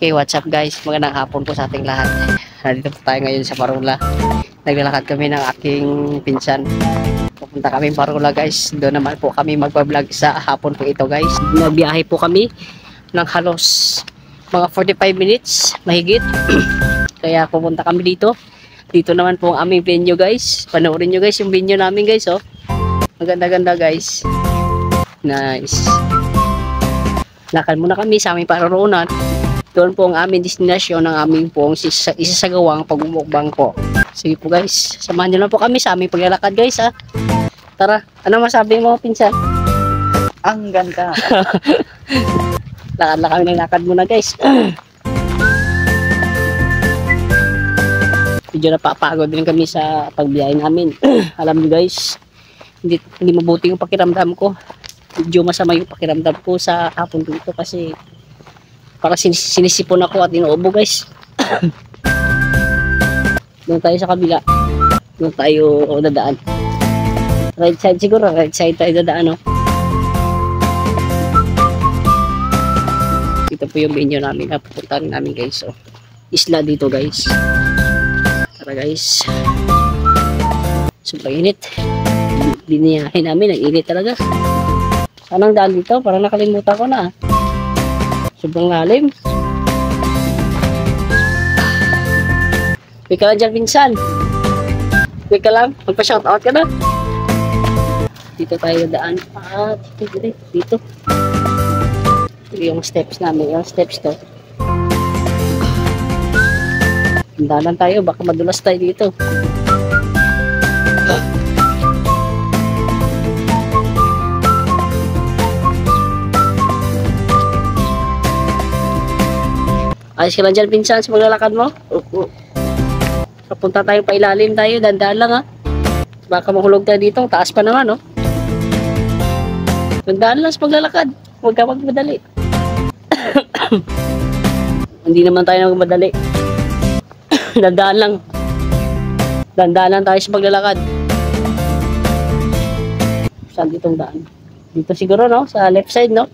Okay, what's up guys? Magandang hapon po sa ating lahat. Nandito po tayo ngayon sa Parula. Naglalakad kami ng aking pinsan. Pupunta kami Parula guys. Doon naman po kami magpa-vlog sa hapon po ito guys. Nabiyahe po kami ng halos mga 45 minutes mahigit. Kaya pupunta kami dito. Dito naman po ang aming venue guys. Panoorin nyo guys yung venue namin guys. Oh. Maganda-ganda guys. Nice. Lakad muna kami sa aming paroroonan. Doon po ang aming destinasyon ng aming pong isasagawang pagmumukbang po. Sige po guys, samahan nyo lang po kami sa aming paglalakad guys ha. Tara, ano masabi mo pinsan? Ang ganda. Lakad lang kami ng lakad muna guys. Medyo napapagod din kami sa pagbiyahe namin. Alam nyo guys, hindi mabuti yung pakiramdam ko. Medyo masama yung pakiramdam ko sa hapon dito kasi parang sinisipon ako at inuubo guys. Doon tayo sa kabila. Doon tayo dadaan. Right side siguro. Right side tayo dadaan. No? Ito po yung venue namin. Pupuntahan namin guys. So, isla dito guys. Tara guys. Sobrang init. Biniyahin namin. Ang init talaga. Saan ang daan dito? Parang nakalimutan ko na. Sobrang lalim. Wait ka lang dyan, pinsan. Wait ka lang. Magpa-shoutout ka na. Dito tayo daan. Dito. Ito yung steps namin. Yung steps to. Hindanan tayo. Baka madulas tayo dito. Ayos ka lang dyan, pinsan, sa maglalakad mo? Papunta tayo pa ilalim tayo, dandaan lang ha. Baka mahulog tayo dito, taas pa naman no. Dandaan lang sa maglalakad, huwag ka magmadali. Hindi naman tayo magmadali. Dandaan lang. Dandaan lang tayo sa maglalakad. Saan ditong daan? Dito siguro no, sa left side no.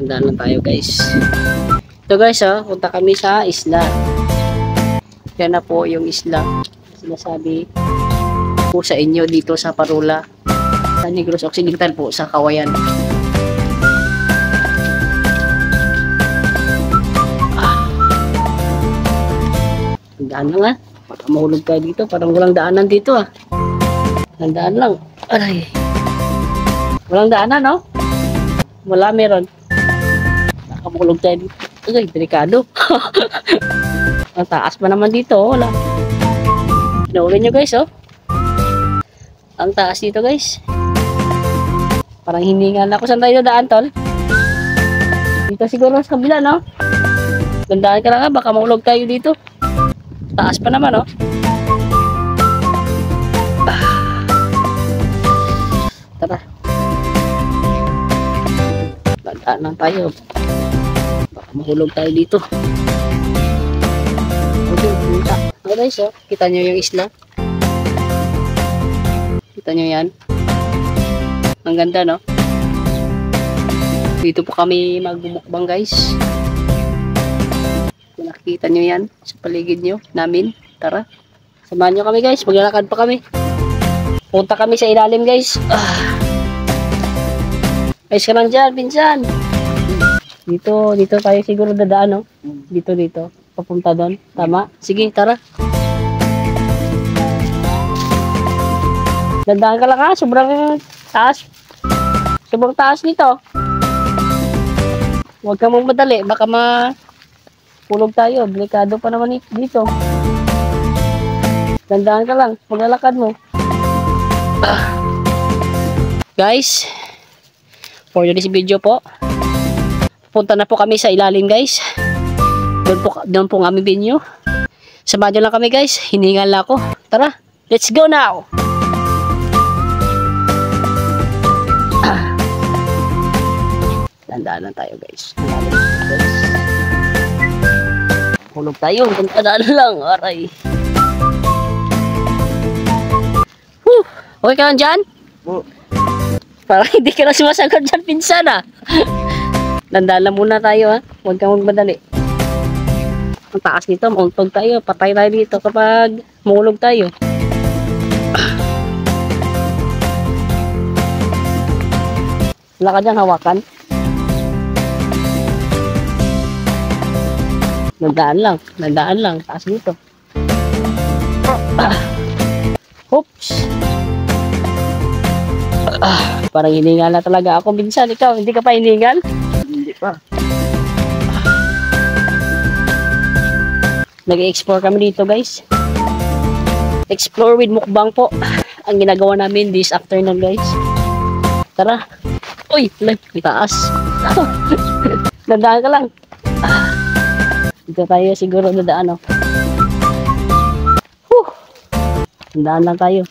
Dandaan lang tayo guys. Ito guys punta kami sa isla. Yan na po yung isla. Sinasabi po sa inyo dito sa Parula. Sa Negros Occidental po sa Kawayan. Dandaan lang ha. Baka mahulog tayo dito. Parang walang daanan dito ha. Dandaan lang. Aray. Walang daanan no? Wala meron. Kamulog tayo dito. Ay, delikado. Ang taas pa naman dito. Wala. Pinaulan nyo guys, oh. Ang taas dito guys. Parang hiningan ako. Saan tayo daan, tol? Dito siguro sa kabila, no? Gandaan ka lang ha. Baka maulog tayo dito. Taas pa naman, oh. Tara. Gandaan lang tayo. Mahulog tayo dito. Okay guys, kita nyo yung isla. Kita nyo yan. Ang ganda no. Dito po kami magbumukbang guys. Kung nakikita nyo yan sa paligid nyo namin. Tara, samahan nyo kami guys. Maglalakad pa kami. Punta kami sa ilalim guys. Ayos ka lang dyan pinsan. Dito tayo siguro dadaan, no? Dito. Papunta doon. Tama? Sige, tara. Dadaan ka lang ha. Sobrang taas. Sobrang taas nito. Huwag ka mong madali. Baka mapulog tayo. Delikado pa naman dito. Dadaan ka lang. Maglalakad mo. Guys, for this video po, punta na po kami sa ilalim guys. Doon po ang aming venue. Samahan nyo lang kami guys. Hiningal na ako. Tara, let's go now. Dandaan lang tayo guys. Hulog tayo. Dandaan lang. Aray. Okay ka lang dyan? Parang hindi ka na sumasagot dyan, pinsan ah. Dandala muna tayo ha. Huwag kang magmadali. Ang taas nito, mauntog tayo. Patay tayo dito kapag mahulog tayo. Wala ka dyan hawakan. Nandaan lang. Taas dito. Oops. Parang hiningal na talaga ako. Minsan, ikaw, hindi ka pa hiningal? Hindi pa. Nag-explore kami dito, guys. Explore with mukbang po. Ang ginagawa namin this afternoon, guys. Tara. Uy, may taas. Dadaan ka lang. Dito tayo siguro dadaan, oh. Dadaan lang tayo.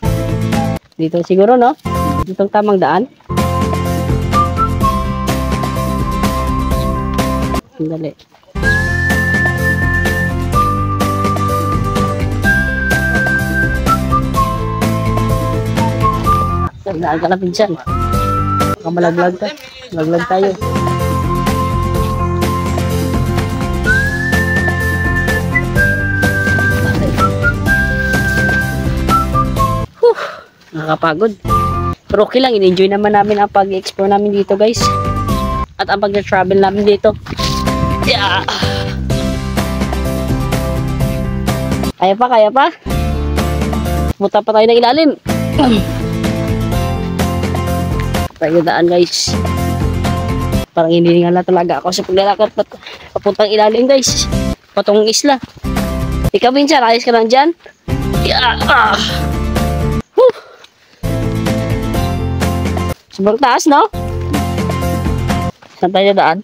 Dito siguro, no? Dito ang tamang daan. Sandali. Daan ka na, pinsan. Baka malaglag ka. Malaglag tayo. Nakakapagod. Pero okay lang, in-enjoy naman namin ang pag-explore namin dito, guys. At ang pag-travel namin dito. Yeah. Kaya pa. Buta pa tayo ng ilalim. Tayo daan, guys. Parang hiningal na talaga ako sa paglalakad papuntang ilalim, guys. Patungong isla. Ikaw, minsan, ayos ka lang dyan? Yeah. Sobrang taas, no? Saan tayo daan?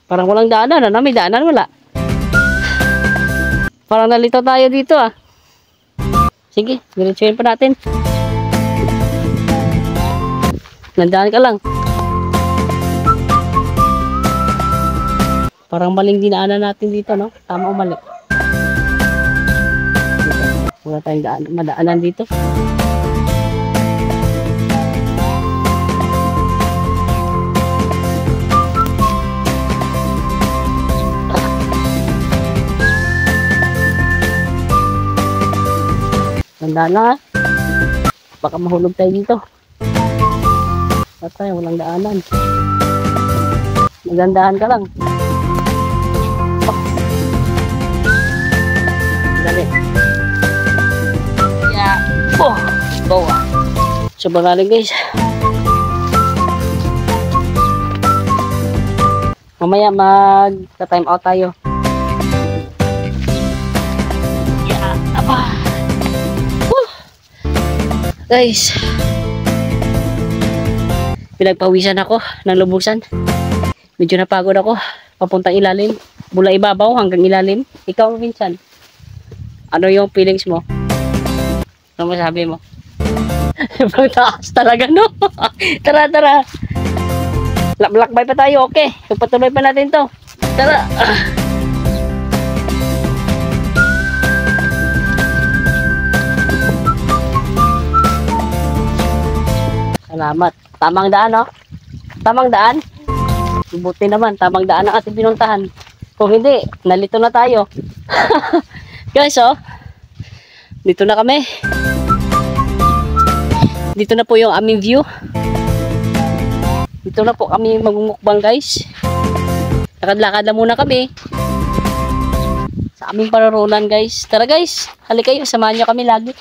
Parang walang daanan, ano? May daanan, wala. Parang nalito tayo dito, ah. Sige, diretsuhin pa natin. Nandaan ka lang. Parang maling dinaanan natin dito, no? Tama o mali? Wala tayong madaanan dito. Tandaan lang, ha? Baka mahulog tayo dito. Patay, walang daanan. Magandahan ka lang. Dali. Yeah. Bawa. Sobrang galing, guys. Mamaya mag-time out tayo. Yeah. Apa. Guys, pinagpawisan ako ng lubusan. Medyo napagod ako papuntang ilalim, mula ibabaw hanggang ilalim. Ikaw, minsan, ano yung feelings mo? Ano masabi mo? Sobrang taas talaga, no? Tara. Lakbay pa tayo, okay. Patuloy pa natin to. Tara. Salamat. Tamang daan, no? Tamang daan. Buti naman, tamang daan ang ating pinuntahan. Kung hindi, nalito na tayo. Guys, oh. Dito na kami. Dito na po yung aming view. Dito na po kami magmumukbang, guys. Lakad-lakad na muna kami. Sa aming pararunan, guys. Tara, guys. Halika kayo, samahan nyo kami lagi.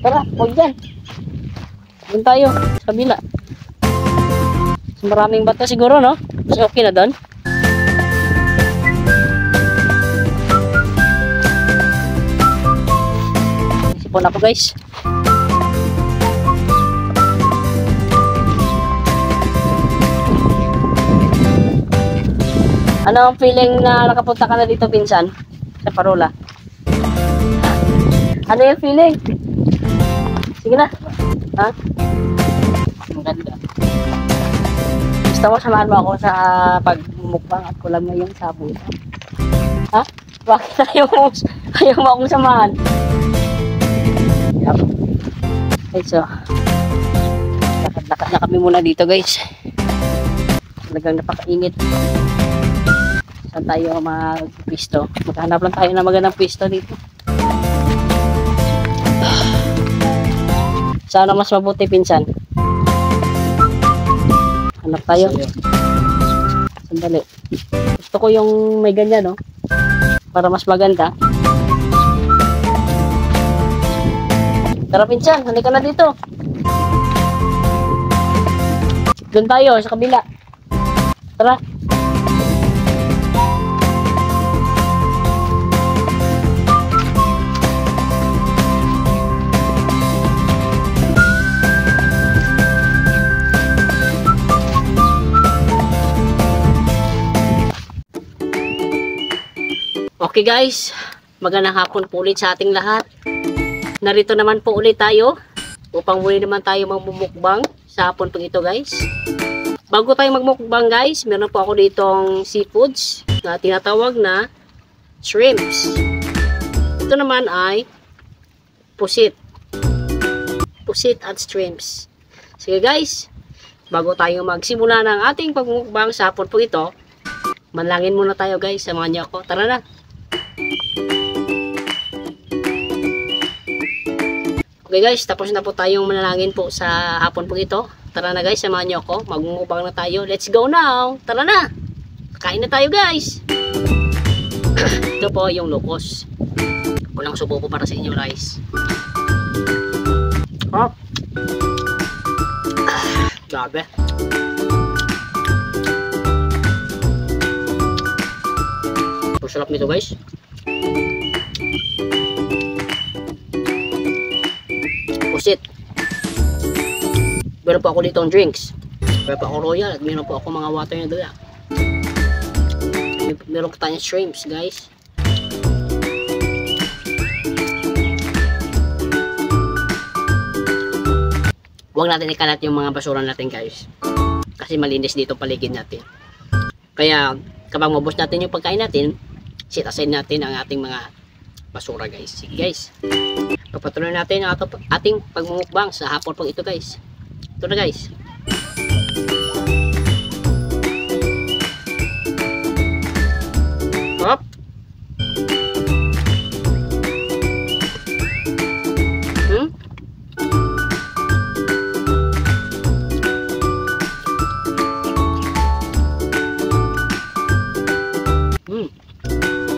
Tara, huwag dyan. Doon tayo, sa kabila. Maraming bato siguro, no? Mas okay na doon. Isipon ako, guys. Ano ang feeling na nakapunta ka na dito, pinsan? Sa Parola? Ano yung feeling? Sige na. Ha? Ang ganda. Gusto mo samahan mo ako sa pagmukbang at kulang na yung sabon. Ha? Bakit ayaw mo akong samahan? Okay, so lakad-lakad na kami muna dito guys. Talagang napakainit. Saan tayo mag-pisto? Maghanap lang tayo ng magandang pisto dito. Sana mas mabuti pinsan. Hanap tayo. Sandali. Gusto ko yung may ganyan, no? Para mas maganda. Tara pinsan, halika na dito. Doon tayo sa kabila. Tara. Okay guys, magandang hapon po ulit sa ating lahat. Narito naman po ulit tayo upang muli naman tayo magmumukbang sa hapon po ito guys. Bago tayo magmukbang guys, meron po ako ditong seafoods na tinatawag na shrimps. Ito naman ay pusit. Pusit at shrimps. Sige guys, bago tayo magsimula ng ating pagmumukbang sa hapon po ito, manalangin muna tayo guys, samahan niyo ako. Tara na. Okay guys, tapos na po tayong manalangin po sa hapon po ito. Tara na guys, samahan niyo ako. Magmumukbang na tayo. Let's go now. Tara na. Kain na tayo guys. Ito po yung locos. Walang subo po para sa inyo guys. Oh. Grabe. Sarap nito guys. Pusit. Meron po ako dito ang drinks. Meron po ako royal at meron po ako mga water na dula. Meron po tayong shrimps guys. Huwag natin ikalat yung mga basura natin guys. Kasi malinis dito paligid natin. Kaya kapag mabos natin yung pagkain natin, set aside natin ang ating mga basura guys. Sige guys, papatuloy natin ang ating pagmumukbang sa hapon po ito guys. Ito na guys. Hop.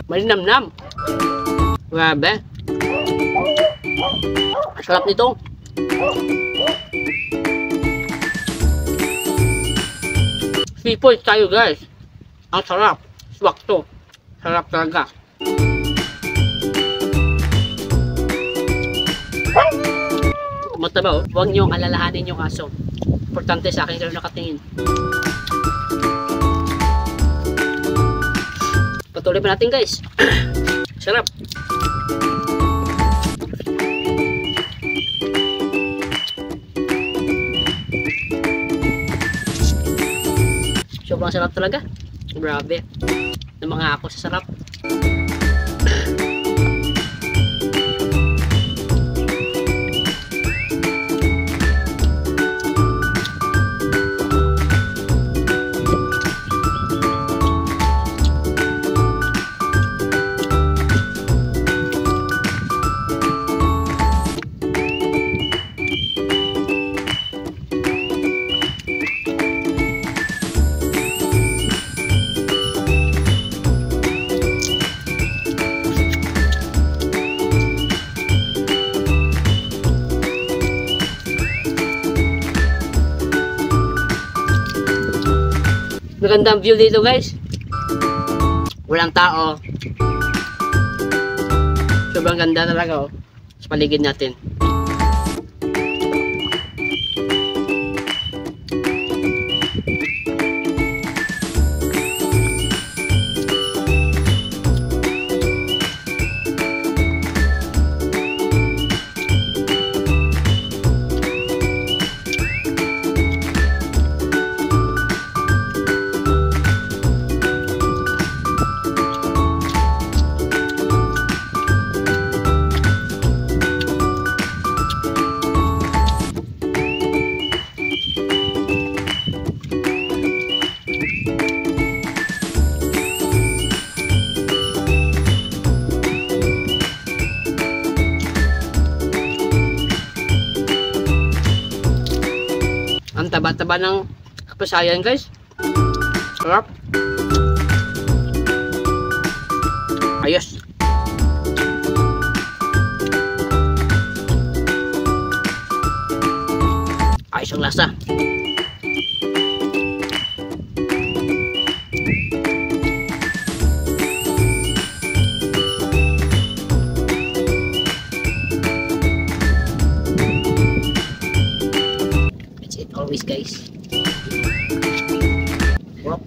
Malinamnam. Grabe. Sarap nito. Seafood tayo guys. Ang sarap. Swak to. Sarap talaga. Mataba oh. Huwag niyong alalahanin yung aso. Importante sa akin kayo nakatingin. Patuloy pa natin guys. Sarap. Sobrang sarap talaga. Grabe. Ng mga ako sa sarap. Magandang view dito guys. Walang tao. Sobrang ganda talaga oh, sa paligid natin. taba-taba ng kapasayan guys. Sarap. Ayos. Ayos ang lasa. That's it always guys. Wow.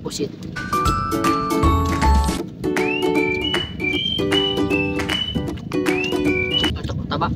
Pusit. Taba.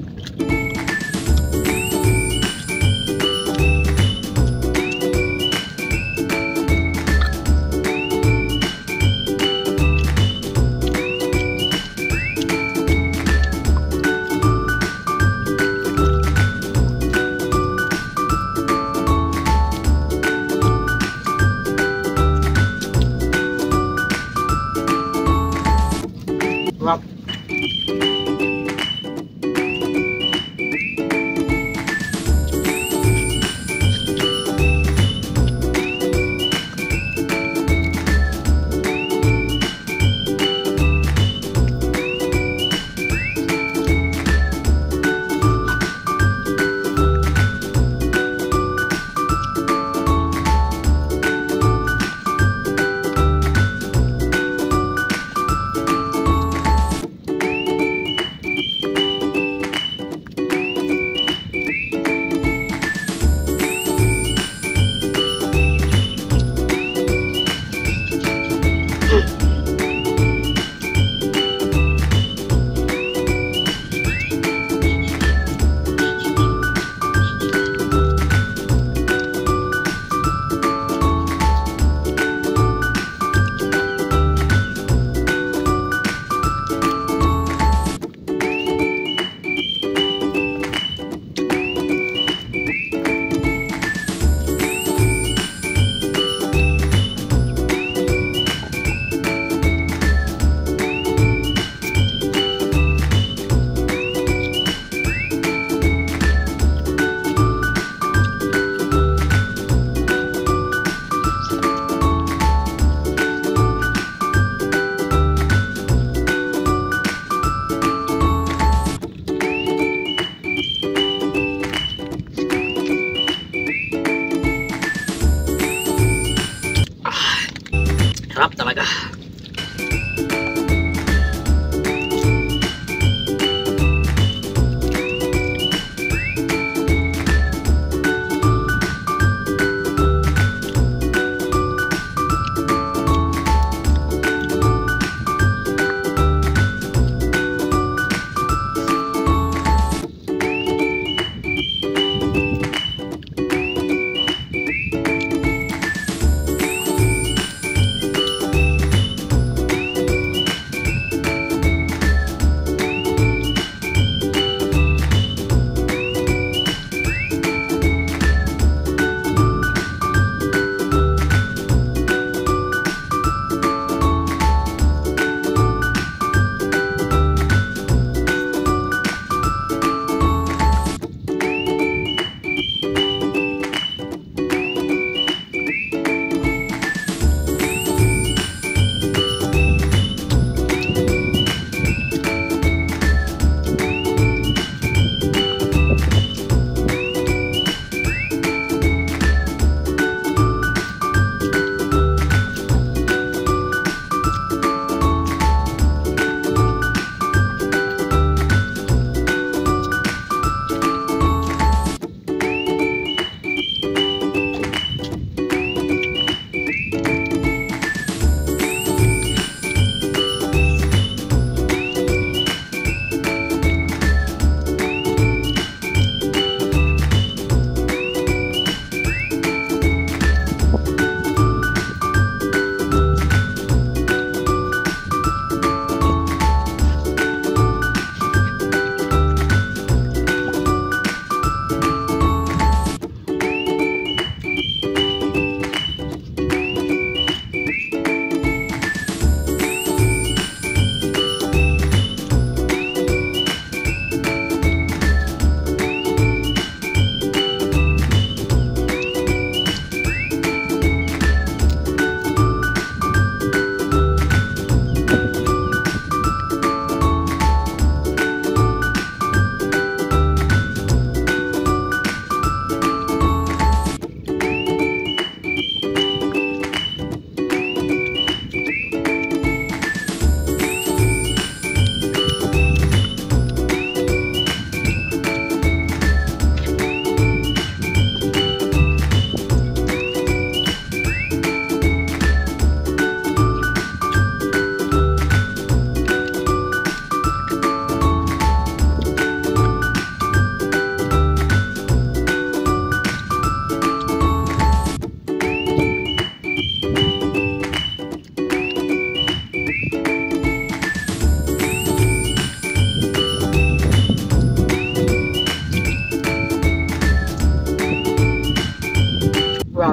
Sarap. Sarap talaga.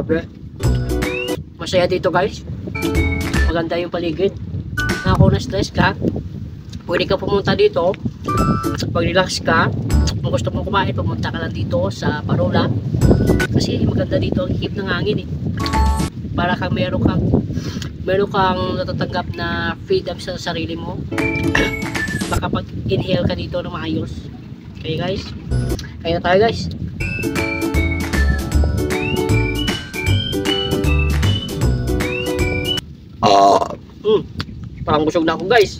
Grabe. Masaya dito guys. Maganda yung paligid. Kung na-stress ka, pwede ka pumunta dito. Pag relax ka, kung gusto mong kumain, pumunta ka lang dito sa Parola. Kasi maganda dito ang hip ng hangin eh. Para kang meron kang natatanggap na freedom sa sarili mo. Makapag-inhale ka dito na maayos. Okay guys? Kaya na tayo guys. Parang busog na ako guys.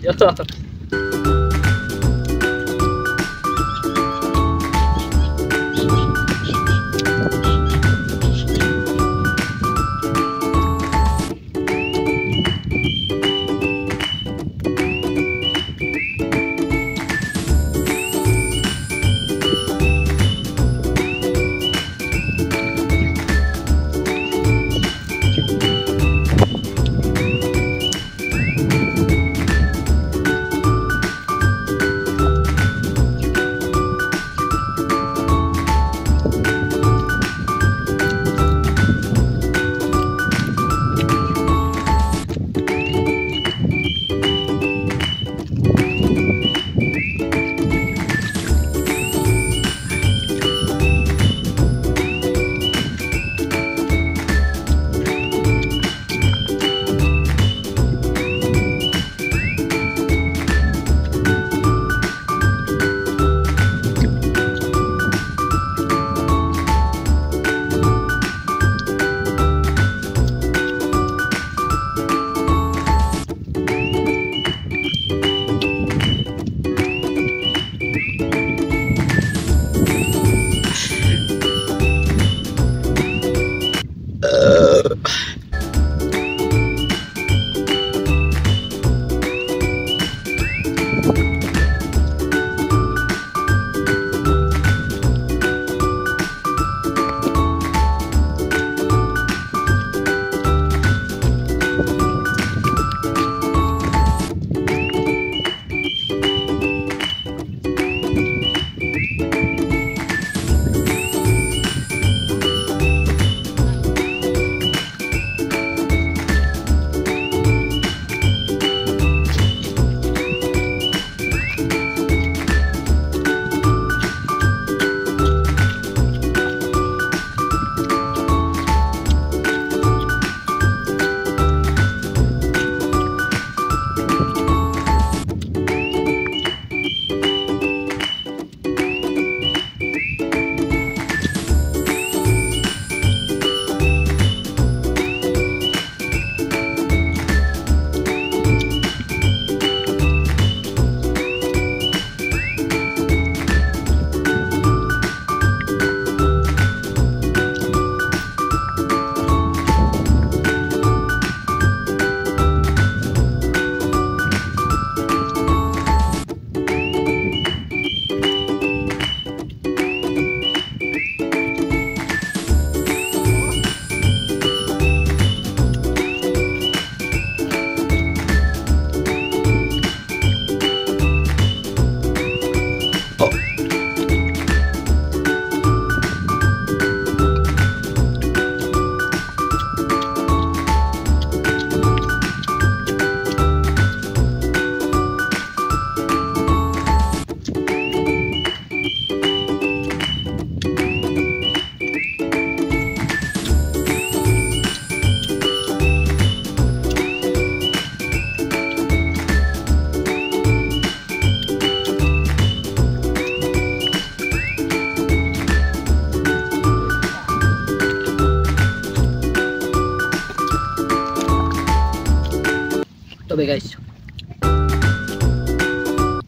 Tubig guys.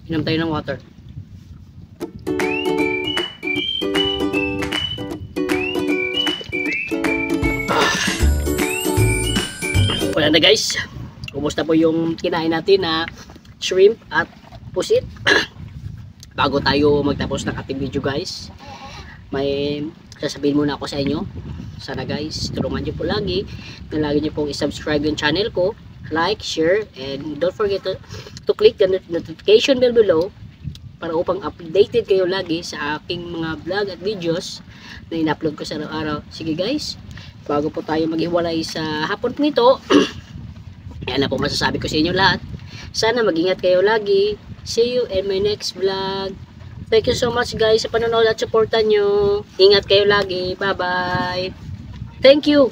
Inom tayo ng water. Wala na guys. Kumusta po yung kinain natin na shrimp at pusit? Bago tayo magtapos ng ating video guys, may sasabihin muna ako sa inyo. Sana guys, tulungan nyo po lagi na lagi nyo pong isubscribe yung channel ko, like, share, and don't forget to click the notification bell below para upang updated kayo lagi sa aking mga vlog at videos na in-upload ko sa araw-araw. Sige guys, bago po tayo maghiwalay sa hapon po ito. Yan na po masasabi ko sa inyo lahat. Sana mag-ingat kayo lagi. See you in my next vlog. Thank you so much guys sa panonood at suporta nyo. Ingat kayo lagi. Bye bye. Thank you.